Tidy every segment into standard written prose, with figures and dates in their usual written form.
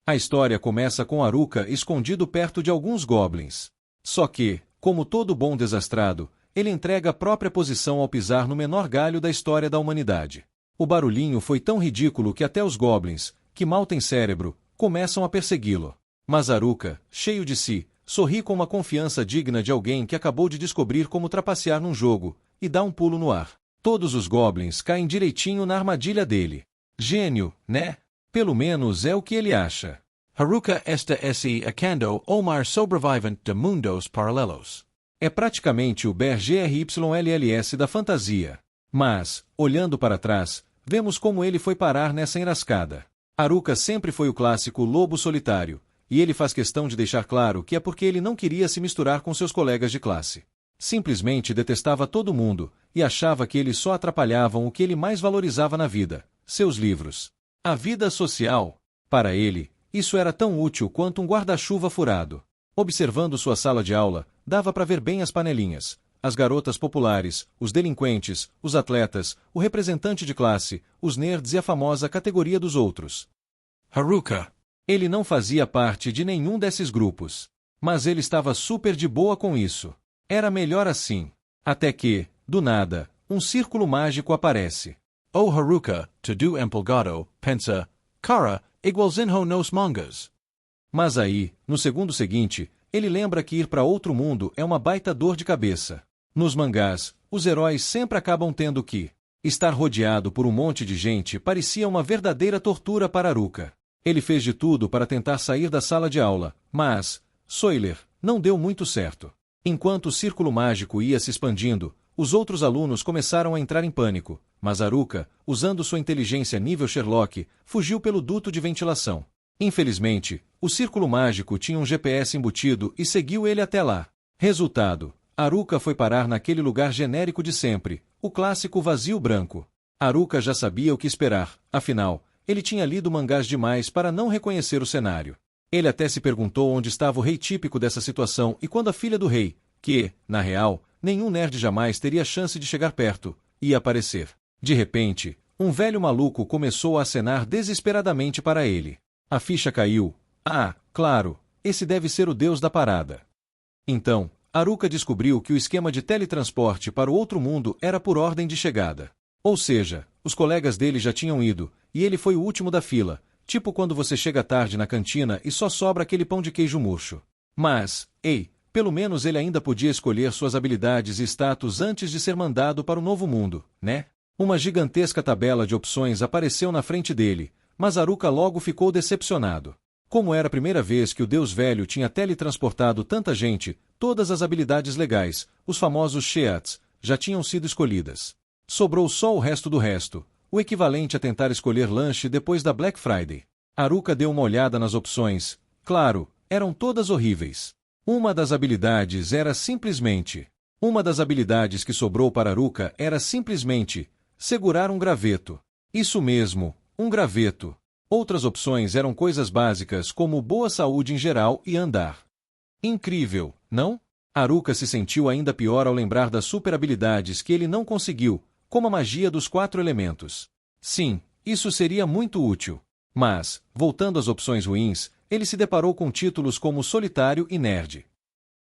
A história começa com Haruka escondido perto de alguns goblins. Só que, como todo bom desastrado, ele entrega a própria posição ao pisar no menor galho da história da humanidade. O barulhinho foi tão ridículo que até os goblins, que mal têm cérebro, começam a persegui-lo. Mas Haruka, cheio de si, sorri com uma confiança digna de alguém que acabou de descobrir como trapacear num jogo, e dá um pulo no ar. Todos os goblins caem direitinho na armadilha dele. Gênio, né? Pelo menos é o que ele acha. Haruka está acando Omar sobrevivente de mundos paralelos. É praticamente o Bear GRYLLS da fantasia. Mas, olhando para trás, vemos como ele foi parar nessa enrascada. Haruka sempre foi o clássico lobo solitário, e ele faz questão de deixar claro que é porque ele não queria se misturar com seus colegas de classe. Simplesmente detestava todo mundo, e achava que eles só atrapalhavam o que ele mais valorizava na vida, seus livros. A vida social. Para ele, isso era tão útil quanto um guarda-chuva furado. Observando sua sala de aula, dava para ver bem as panelinhas, as garotas populares, os delinquentes, os atletas, o representante de classe, os nerds e a famosa categoria dos outros. Haruka. Ele não fazia parte de nenhum desses grupos. Mas ele estava super de boa com isso. Era melhor assim. Até que, do nada, um círculo mágico aparece. O Haruka, to do empolgado, pensa, cara, igualzinho nos mangas. Mas aí, no segundo seguinte, ele lembra que ir para outro mundo é uma baita dor de cabeça. Nos mangás, os heróis sempre acabam tendo que estar rodeado por um monte de gente parecia uma verdadeira tortura para Haruka. Ele fez de tudo para tentar sair da sala de aula, mas, spoiler, não deu muito certo. Enquanto o círculo mágico ia se expandindo, os outros alunos começaram a entrar em pânico, mas Haruka, usando sua inteligência nível Sherlock, fugiu pelo duto de ventilação. Infelizmente, o círculo mágico tinha um GPS embutido e seguiu ele até lá. Resultado, Haruka foi parar naquele lugar genérico de sempre, o clássico vazio branco. Haruka já sabia o que esperar, afinal, ele tinha lido mangás demais para não reconhecer o cenário. Ele até se perguntou onde estava o rei típico dessa situação e quando a filha do rei, que, na real, nenhum nerd jamais teria chance de chegar perto, ia aparecer. De repente, um velho maluco começou a acenar desesperadamente para ele. A ficha caiu. Ah, claro, esse deve ser o deus da parada. Então, Haruka descobriu que o esquema de teletransporte para o outro mundo era por ordem de chegada. Ou seja, os colegas dele já tinham ido, e ele foi o último da fila, tipo quando você chega tarde na cantina e só sobra aquele pão de queijo murcho. Mas, ei, pelo menos ele ainda podia escolher suas habilidades e status antes de ser mandado para o novo mundo, né? Uma gigantesca tabela de opções apareceu na frente dele, mas Haruka logo ficou decepcionado. Como era a primeira vez que o Deus Velho tinha teletransportado tanta gente, todas as habilidades legais, os famosos Sheats, já tinham sido escolhidas. Sobrou só o resto, o equivalente a tentar escolher lanche depois da Black Friday. Haruka deu uma olhada nas opções. Claro, eram todas horríveis. Uma das habilidades que sobrou para Haruka era simplesmente segurar um graveto. Isso mesmo, um graveto. Outras opções eram coisas básicas como boa saúde em geral e andar. Incrível, não? Haruka se sentiu ainda pior ao lembrar das super habilidades que ele não conseguiu, como a magia dos 4 elementos. Sim, isso seria muito útil. Mas, voltando às opções ruins, ele se deparou com títulos como Solitário e Nerd.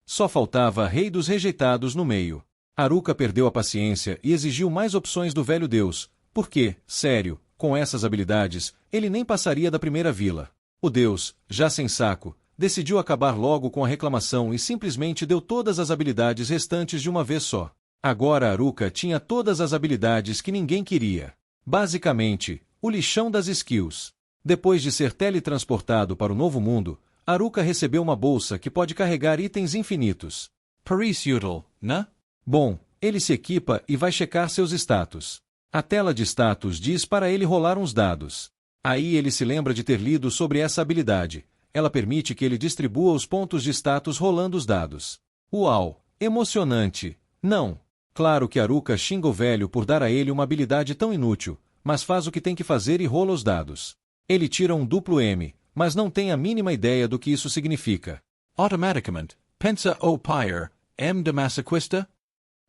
Só faltava Rei dos Rejeitados no meio. Haruka perdeu a paciência e exigiu mais opções do velho deus, porque, sério, com essas habilidades, ele nem passaria da primeira vila. O deus, já sem saco, decidiu acabar logo com a reclamação e simplesmente deu todas as habilidades restantes de uma vez só. Agora Haruka tinha todas as habilidades que ninguém queria. Basicamente, o lixão das skills. Depois de ser teletransportado para o novo mundo, Haruka recebeu uma bolsa que pode carregar itens infinitos. Parece útil, né? Bom, ele se equipa e vai checar seus status. A tela de status diz para ele rolar uns dados. Aí ele se lembra de ter lido sobre essa habilidade. Ela permite que ele distribua os pontos de status rolando os dados. Uau! Emocionante! Não! Claro que Haruka xinga o velho por dar a ele uma habilidade tão inútil, mas faz o que tem que fazer e rola os dados. Ele tira um duplo M, mas não tem a mínima ideia do que isso significa. Automaticamente, pensa o Pyre, M de Massaquista?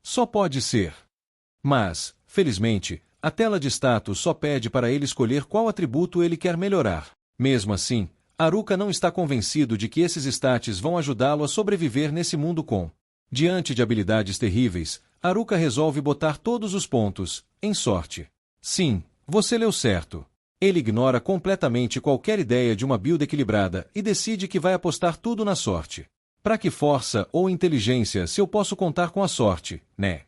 Só pode ser. Mas, felizmente, a tela de status só pede para ele escolher qual atributo ele quer melhorar. Mesmo assim, Haruka não está convencido de que esses stats vão ajudá-lo a sobreviver nesse mundo com. Diante de habilidades terríveis, Haruka resolve botar todos os pontos em sorte. Sim, você leu certo. Ele ignora completamente qualquer ideia de uma build equilibrada e decide que vai apostar tudo na sorte. Pra que força ou inteligência se eu posso contar com a sorte, né?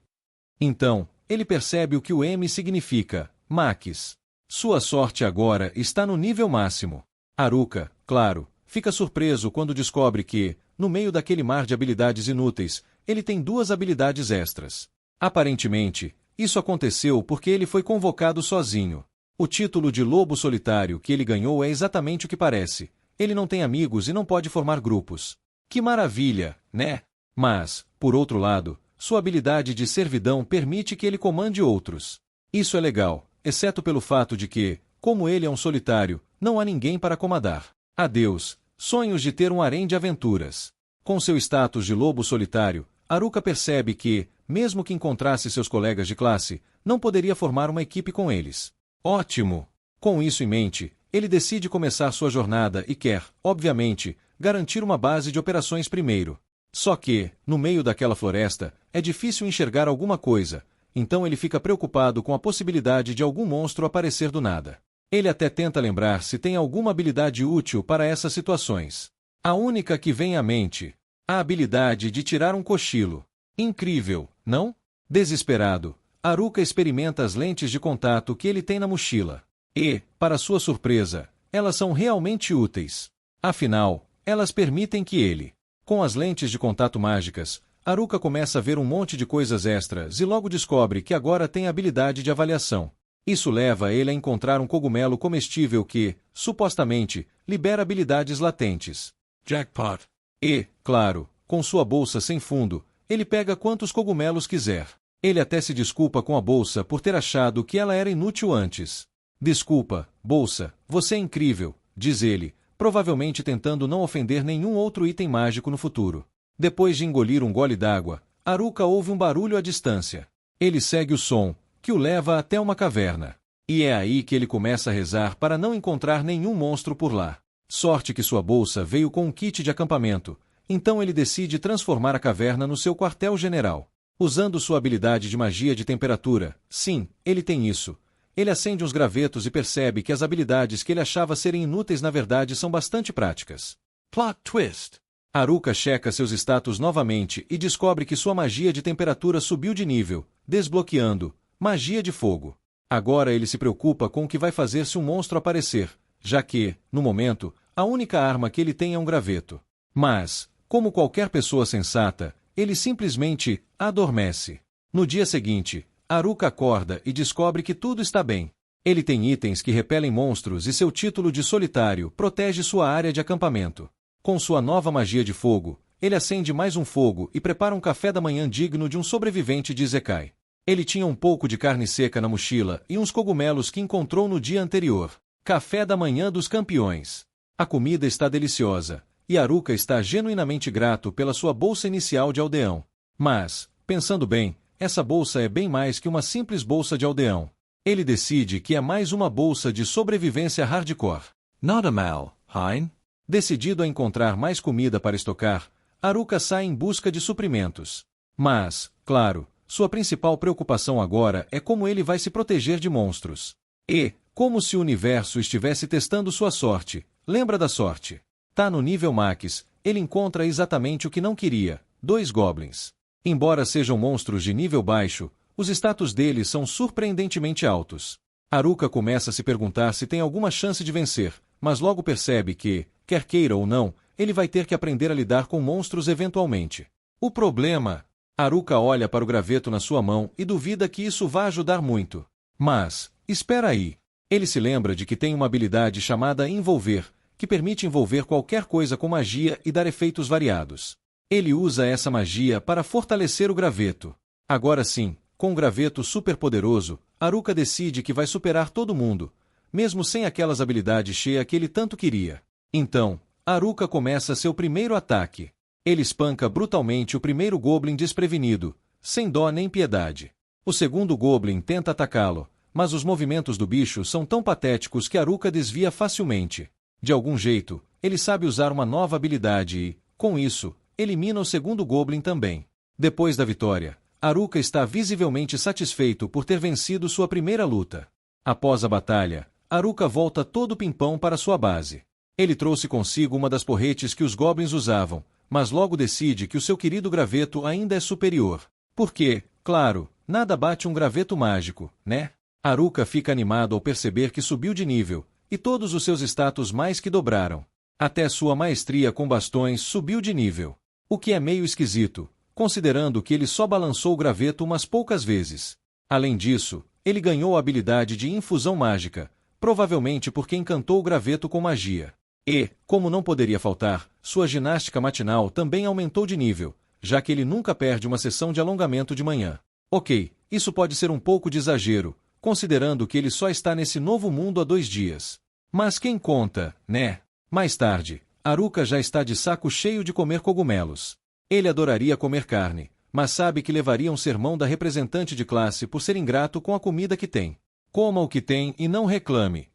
Então, ele percebe o que o M significa, Max. Sua sorte agora está no nível máximo. Haruka, claro, fica surpreso quando descobre que, no meio daquele mar de habilidades inúteis, ele tem 2 habilidades extras. Aparentemente, isso aconteceu porque ele foi convocado sozinho. O título de Lobo Solitário que ele ganhou é exatamente o que parece. Ele não tem amigos e não pode formar grupos. Que maravilha, né? Mas, por outro lado, sua habilidade de servidão permite que ele comande outros. Isso é legal, exceto pelo fato de que, como ele é um solitário, não há ninguém para comandar. Adeus, sonhos de ter um harém de aventuras. Com seu status de lobo solitário, Haruka percebe que, mesmo que encontrasse seus colegas de classe, não poderia formar uma equipe com eles. Ótimo! Com isso em mente, ele decide começar sua jornada e quer, obviamente, garantir uma base de operações primeiro. Só que, no meio daquela floresta, é difícil enxergar alguma coisa, então ele fica preocupado com a possibilidade de algum monstro aparecer do nada. Ele até tenta lembrar se tem alguma habilidade útil para essas situações. A única que vem à mente, a habilidade de tirar um cochilo. Incrível, não? Desesperado, Haruka experimenta as lentes de contato que ele tem na mochila. E, para sua surpresa, elas são realmente úteis. Afinal, elas permitem que ele... Com as lentes de contato mágicas, Haruka começa a ver um monte de coisas extras e logo descobre que agora tem habilidade de avaliação. Isso leva ele a encontrar um cogumelo comestível que, supostamente, libera habilidades latentes. Jackpot. E, claro, com sua bolsa sem fundo, ele pega quantos cogumelos quiser. Ele até se desculpa com a bolsa por ter achado que ela era inútil antes. Desculpa, bolsa, você é incrível, diz ele, provavelmente tentando não ofender nenhum outro item mágico no futuro. Depois de engolir um gole d'água, Haruka ouve um barulho à distância. Ele segue o som, que o leva até uma caverna. E é aí que ele começa a rezar para não encontrar nenhum monstro por lá. Sorte que sua bolsa veio com um kit de acampamento, então ele decide transformar a caverna no seu quartel-general. Usando sua habilidade de magia de temperatura, sim, ele tem isso. Ele acende uns gravetos e percebe que as habilidades que ele achava serem inúteis na verdade são bastante práticas. Plot twist. Haruka checa seus status novamente e descobre que sua magia de temperatura subiu de nível, desbloqueando magia de fogo. Agora ele se preocupa com o que vai fazer se um monstro aparecer, já que, no momento, a única arma que ele tem é um graveto. Mas, como qualquer pessoa sensata, ele simplesmente adormece. No dia seguinte, Haruka acorda e descobre que tudo está bem. Ele tem itens que repelem monstros e seu título de solitário protege sua área de acampamento. Com sua nova magia de fogo, ele acende mais um fogo e prepara um café da manhã digno de um sobrevivente de Isekai. Ele tinha um pouco de carne seca na mochila e uns cogumelos que encontrou no dia anterior. Café da manhã dos campeões. A comida está deliciosa, e Haruka está genuinamente grato pela sua bolsa inicial de aldeão. Mas, pensando bem, essa bolsa é bem mais que uma simples bolsa de aldeão. Ele decide que é mais uma bolsa de sobrevivência hardcore. Nada mal, Hein? Decidido a encontrar mais comida para estocar, Haruka sai em busca de suprimentos. Mas, claro, sua principal preocupação agora é como ele vai se proteger de monstros. E, como se o universo estivesse testando sua sorte, lembra da sorte? Tá no nível Max, ele encontra exatamente o que não queria, 2 goblins. Embora sejam monstros de nível baixo, os status deles são surpreendentemente altos. Haruka começa a se perguntar se tem alguma chance de vencer, mas logo percebe que, quer queira ou não, ele vai ter que aprender a lidar com monstros eventualmente. O problema... Haruka olha para o graveto na sua mão e duvida que isso vá ajudar muito. Mas, espera aí. Ele se lembra de que tem uma habilidade chamada Envolver, que permite envolver qualquer coisa com magia e dar efeitos variados. Ele usa essa magia para fortalecer o graveto. Agora sim, com um graveto superpoderoso, Haruka decide que vai superar todo mundo, mesmo sem aquelas habilidades cheias que ele tanto queria. Então, Haruka começa seu primeiro ataque. Ele espanca brutalmente o primeiro Goblin desprevenido, sem dó nem piedade. O segundo Goblin tenta atacá-lo, mas os movimentos do bicho são tão patéticos que Haruka desvia facilmente. De algum jeito, ele sabe usar uma nova habilidade e, com isso, elimina o segundo Goblin também. Depois da vitória, Haruka está visivelmente satisfeito por ter vencido sua primeira luta. Após a batalha, Haruka volta todo pimpão para sua base. Ele trouxe consigo uma das porretes que os Goblins usavam, mas logo decide que o seu querido graveto ainda é superior. Porque, claro, nada bate um graveto mágico, né? Haruka fica animado ao perceber que subiu de nível, e todos os seus status mais que dobraram. Até sua maestria com bastões subiu de nível. O que é meio esquisito, considerando que ele só balançou o graveto umas poucas vezes. Além disso, ele ganhou a habilidade de infusão mágica, provavelmente porque encantou o graveto com magia. E, como não poderia faltar, sua ginástica matinal também aumentou de nível, já que ele nunca perde uma sessão de alongamento de manhã. Ok, isso pode ser um pouco de exagero, considerando que ele só está nesse novo mundo há 2 dias. Mas quem conta, né? Mais tarde, Haruka já está de saco cheio de comer cogumelos. Ele adoraria comer carne, mas sabe que levaria um sermão da representante de classe por ser ingrato com a comida que tem. Coma o que tem e não reclame.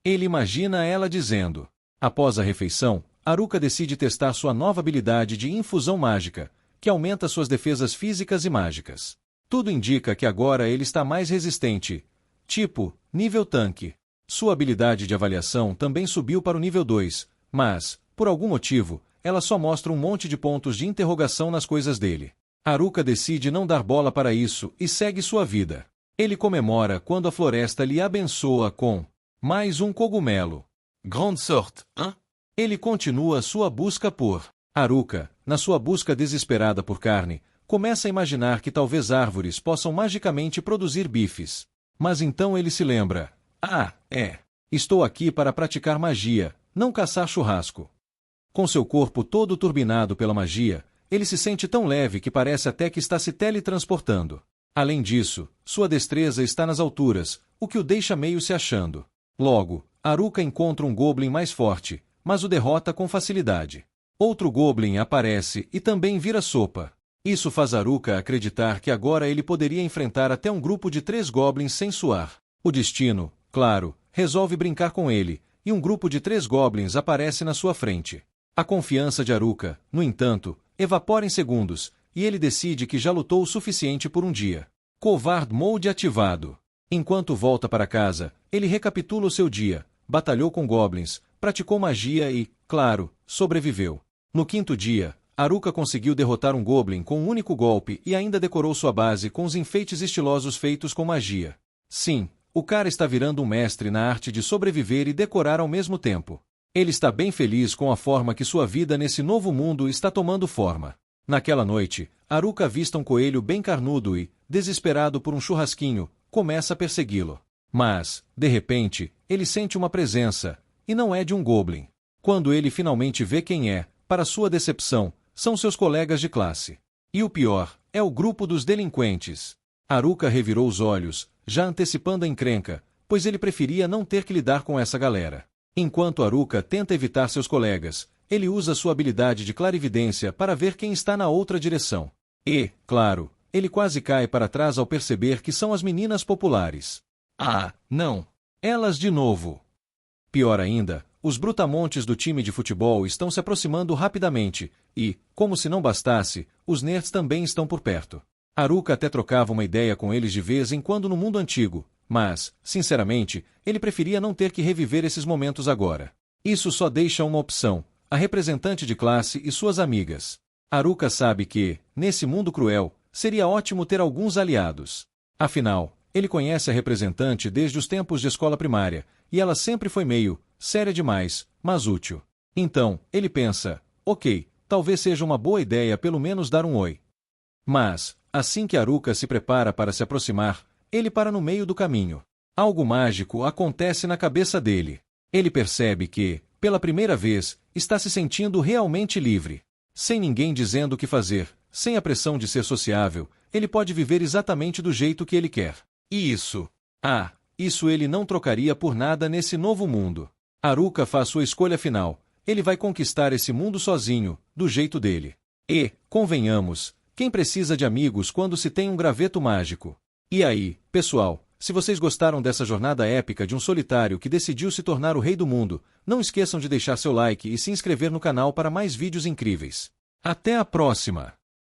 Ele imagina ela dizendo. Após a refeição, Haruka decide testar sua nova habilidade de infusão mágica, que aumenta suas defesas físicas e mágicas. Tudo indica que agora ele está mais resistente. Tipo, nível tanque. Sua habilidade de avaliação também subiu para o nível 2, mas, por algum motivo, ela só mostra um monte de pontos de interrogação nas coisas dele. Haruka decide não dar bola para isso e segue sua vida. Ele comemora quando a floresta lhe abençoa com mais um cogumelo. Grande sorte, hein? Ele continua sua busca por Haruka, na sua busca desesperada por carne, começa a imaginar que talvez árvores possam magicamente produzir bifes. Mas então ele se lembra. Estou aqui para praticar magia, não caçar churrasco. Com seu corpo todo turbinado pela magia, ele se sente tão leve que parece até que está se teletransportando. Além disso, sua destreza está nas alturas, o que o deixa meio se achando. Logo, Haruka encontra um Goblin mais forte, mas o derrota com facilidade. Outro Goblin aparece e também vira sopa. Isso faz Haruka acreditar que agora ele poderia enfrentar até um grupo de 3 Goblins sem suar. O destino, claro, resolve brincar com ele, e um grupo de 3 Goblins aparece na sua frente. A confiança de Haruka, no entanto, evapora em segundos, e ele decide que já lutou o suficiente por um dia. Covard Mode ativado. Enquanto volta para casa, ele recapitula o seu dia, batalhou com Goblins, praticou magia e, claro, sobreviveu. No 5º dia, Haruka conseguiu derrotar um Goblin com um único golpe e ainda decorou sua base com os enfeites estilosos feitos com magia. Sim, o cara está virando um mestre na arte de sobreviver e decorar ao mesmo tempo. Ele está bem feliz com a forma que sua vida nesse novo mundo está tomando forma. Naquela noite, Haruka avista um coelho bem carnudo e, desesperado por um churrasquinho, começa a persegui-lo. Mas, de repente, ele sente uma presença, e não é de um Goblin. Quando ele finalmente vê quem é, para sua decepção, são seus colegas de classe. E o pior, é o grupo dos delinquentes. Haruka revirou os olhos, já antecipando a encrenca, pois ele preferia não ter que lidar com essa galera. Enquanto Haruka tenta evitar seus colegas, ele usa sua habilidade de clarividência para ver quem está na outra direção. E, claro, ele quase cai para trás ao perceber que são as meninas populares. Não! Elas de novo! Pior ainda, os brutamontes do time de futebol estão se aproximando rapidamente, e, como se não bastasse, os nerds também estão por perto. Haruka até trocava uma ideia com eles de vez em quando no mundo antigo, mas, sinceramente, ele preferia não ter que reviver esses momentos agora. Isso só deixa uma opção, a representante de classe e suas amigas. Haruka sabe que, nesse mundo cruel, seria ótimo ter alguns aliados. Afinal, ele conhece a representante desde os tempos de escola primária, e ela sempre foi meio séria demais, mas útil. Então, ele pensa, ok, talvez seja uma boa ideia pelo menos dar um oi. Mas, assim que Haruka se prepara para se aproximar, ele para no meio do caminho. Algo mágico acontece na cabeça dele. Ele percebe que, pela primeira vez, está se sentindo realmente livre. Sem ninguém dizendo o que fazer, sem a pressão de ser sociável, ele pode viver exatamente do jeito que ele quer. E isso? Isso ele não trocaria por nada nesse novo mundo. Haruka faz sua escolha final. Ele vai conquistar esse mundo sozinho, do jeito dele. E, convenhamos, quem precisa de amigos quando se tem um graveto mágico? E aí, pessoal, Se vocês gostaram dessa jornada épica de um solitário que decidiu se tornar o rei do mundo, não esqueçam de deixar seu like e se inscrever no canal para mais vídeos incríveis. Até a próxima!